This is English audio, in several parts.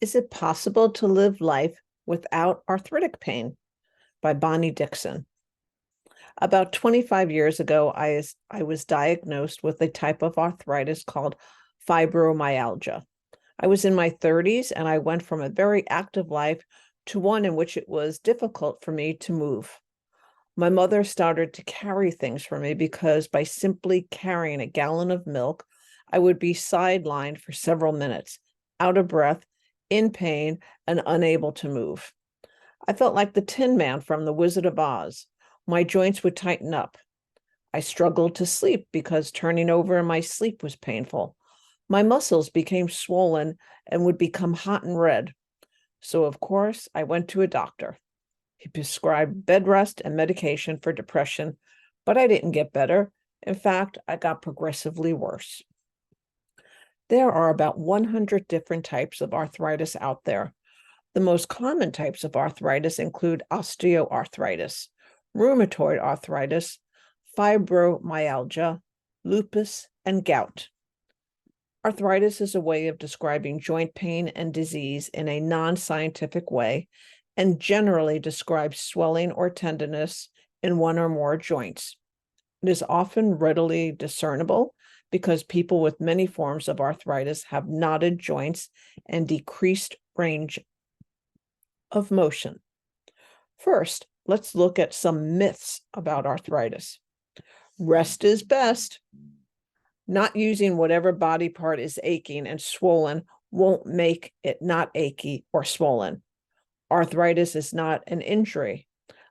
Is it possible to live life without arthritic pain? By Bonnie Dickson. About 25 years ago, I was diagnosed with a type of arthritis called fibromyalgia. I was in my 30s and I went from a very active life to one in which it was difficult for me to move. My mother started to carry things for me because by simply carrying a gallon of milk, I would be sidelined for several minutes, out of breath, in pain, and unable to move. I felt like the Tin Man from The Wizard of Oz. My joints would tighten up. I struggled to sleep because turning over in my sleep was painful. My muscles became swollen and would become hot and red. So, of course, I went to a doctor. He prescribed bed rest and medication for depression, but I didn't get better. In fact, I got progressively worse. There are about 100 different types of arthritis out there. The most common types of arthritis include osteoarthritis, rheumatoid arthritis, fibromyalgia, lupus, and gout. Arthritis is a way of describing joint pain and disease in a non-scientific way and generally describes swelling or tenderness in one or more joints. It is often readily discernible because people with many forms of arthritis have knotted joints and decreased range of motion. First, let's look at some myths about arthritis. Rest is best. Not using whatever body part is aching and swollen won't make it not achy or swollen. Arthritis is not an injury.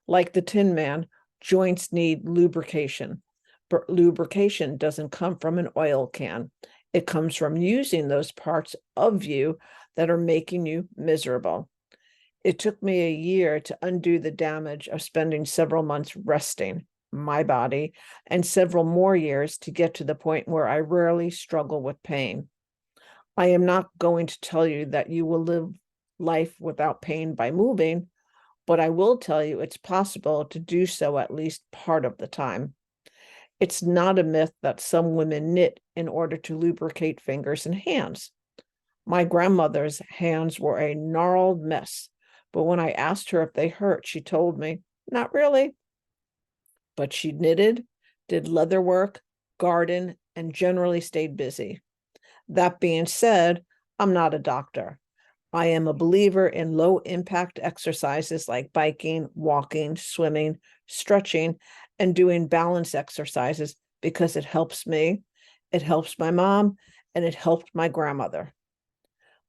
Like the Tin Man, joints need lubrication, but lubrication doesn't come from an oil can. It comes from using those parts of you that are making you miserable. It took me a year to undo the damage of spending several months resting my body and several more years to get to the point where I rarely struggle with pain. I am not going to tell you that you will live life without pain by moving, but I will tell you it's possible to do so at least part of the time. It's not a myth that some women knit in order to lubricate fingers and hands. My grandmother's hands were a gnarled mess, but when I asked her if they hurt, she told me, not really. But she knitted, did leather work, gardened, and generally stayed busy. That being said, I'm not a doctor. I am a believer in low impact exercises like biking, walking, swimming, stretching, and doing balance exercises because it helps me, it helps my mom, and it helped my grandmother.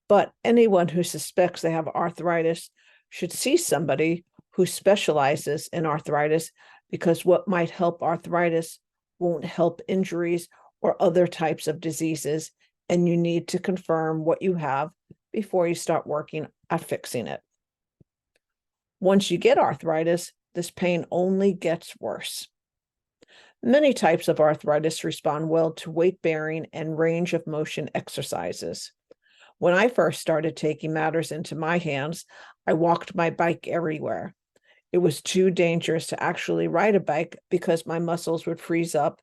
But anyone who suspects they have arthritis should see somebody who specializes in arthritis because what might help arthritis won't help injuries or other types of diseases, and you need to confirm what you have before you start working at fixing it. Once you get arthritis, this pain only gets worse. Many types of arthritis respond well to weight-bearing and range of motion exercises. When I first started taking matters into my hands, I walked my bike everywhere. It was too dangerous to actually ride a bike because my muscles would freeze up,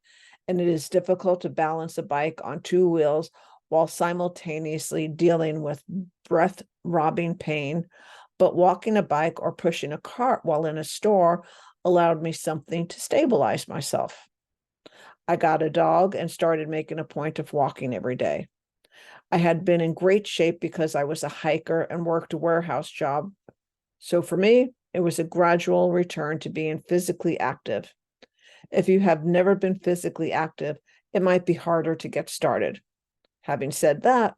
and it is difficult to balance a bike on two wheels while simultaneously dealing with breath-robbing pain. But walking a bike or pushing a cart while in a store allowed me something to stabilize myself. I got a dog and started making a point of walking every day. I had been in great shape because I was a hiker and worked a warehouse job. So for me, it was a gradual return to being physically active. If you have never been physically active, it might be harder to get started. Having said that,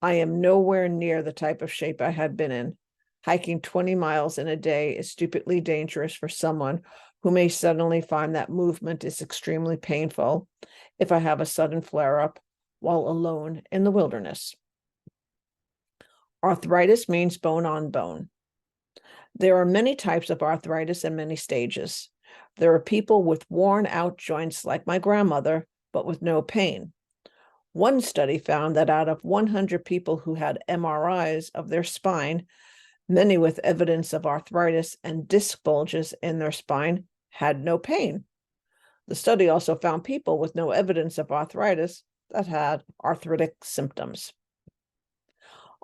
I am nowhere near the type of shape I had been in. Hiking 20 miles in a day is stupidly dangerous for someone who may suddenly find that movement is extremely painful if I have a sudden flare-up while alone in the wilderness. Arthritis means bone on bone. There are many types of arthritis and many stages. There are people with worn out joints like my grandmother, but with no pain. One study found that out of 100 people who had MRIs of their spine, many with evidence of arthritis and disc bulges in their spine had no pain. The study also found people with no evidence of arthritis that had arthritic symptoms.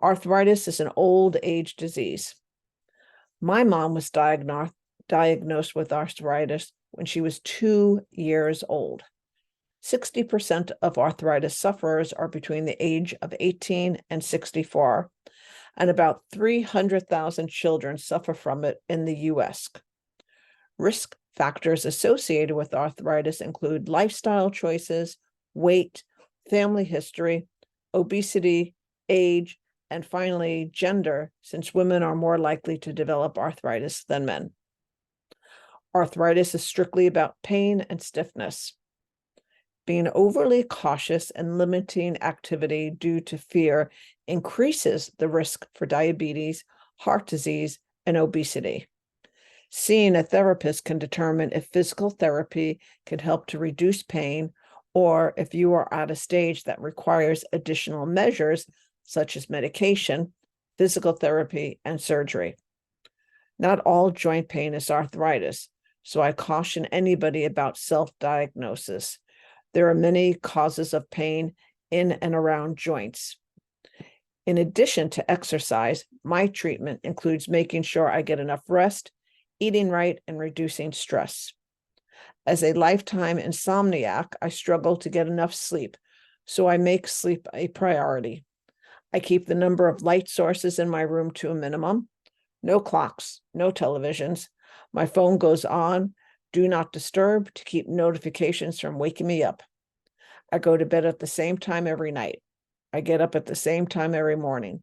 Arthritis is an old age disease. My mom was diagnosed with arthritis when she was 2 years old. 60% of arthritis sufferers are between the age of 18 and 64, and about 300,000 children suffer from it in the US. Risk factors associated with arthritis include lifestyle choices, weight, family history, obesity, age, and finally, gender, since women are more likely to develop arthritis than men. Arthritis is strictly about pain and stiffness. Being overly cautious and limiting activity due to fear increases the risk for diabetes, heart disease, and obesity. Seeing a therapist can determine if physical therapy can help to reduce pain, or if you are at a stage that requires additional measures such as medication, physical therapy, and surgery. Not all joint pain is arthritis, so I caution anybody about self-diagnosis. There are many causes of pain in and around joints. In addition to exercise, my treatment includes making sure I get enough rest, eating right, and reducing stress. As a lifetime insomniac, I struggle to get enough sleep, so I make sleep a priority. I keep the number of light sources in my room to a minimum. No clocks, no televisions. My phone goes on, do not disturb, to keep notifications from waking me up. I go to bed at the same time every night. I get up at the same time every morning.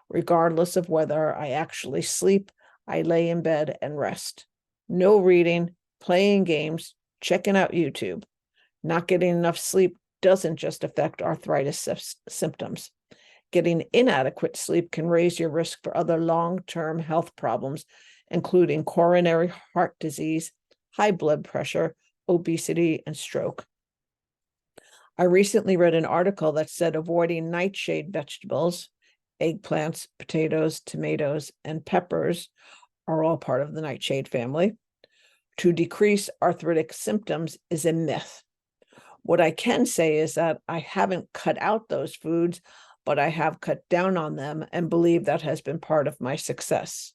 Regardless of whether I actually sleep, I lay in bed and rest. No reading, playing games, checking out YouTube. Not getting enough sleep doesn't just affect arthritis symptoms. Getting inadequate sleep can raise your risk for other long-term health problems, including coronary heart disease, high blood pressure, obesity, and stroke. I recently read an article that said avoiding nightshade vegetables, eggplants, potatoes, tomatoes, and peppers are all part of the nightshade family, to decrease arthritic symptoms is a myth. What I can say is that I haven't cut out those foods, but I have cut down on them and believe that has been part of my success.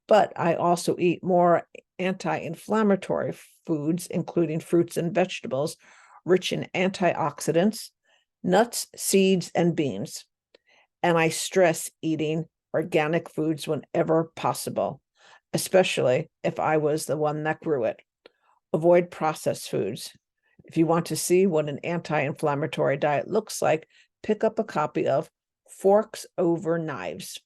But I also eat more anti-inflammatory foods, including fruits and vegetables, rich in antioxidants, nuts, seeds, and beans. And I stress eating organic foods whenever possible, especially if I was the one that grew it. Avoid processed foods. If you want to see what an anti-inflammatory diet looks like, pick up a copy of Forks Over Knives.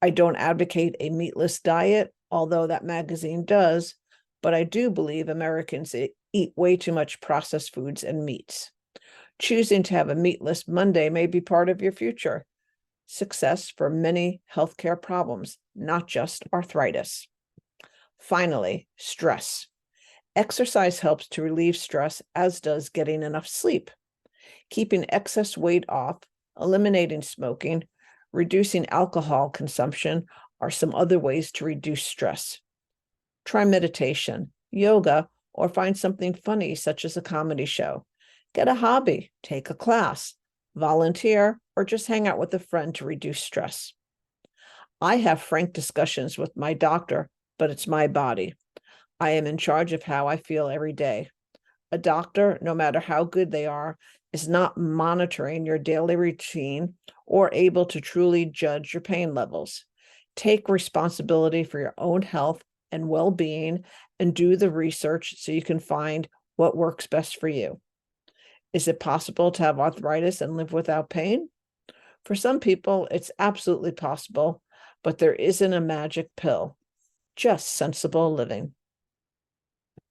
I don't advocate a meatless diet, although that magazine does, but I do believe Americans eat way too much processed foods and meats. Choosing to have a meatless Monday may be part of your future success for many healthcare problems, not just arthritis. Finally, stress. Exercise helps to relieve stress, as does getting enough sleep. Keeping excess weight off, eliminating smoking, reducing alcohol consumption are some other ways to reduce stress. Try meditation, yoga, or find something funny, such as a comedy show. Get a hobby, take a class, volunteer, or just hang out with a friend to reduce stress. I have frank discussions with my doctor, but it's my body. I am in charge of how I feel every day. A doctor, no matter how good they are, is not monitoring your daily routine or able to truly judge your pain levels. Take responsibility for your own health and well-being and do the research so you can find what works best for you. Is it possible to have arthritis and live without pain? For some people, it's absolutely possible, but there isn't a magic pill, just sensible living.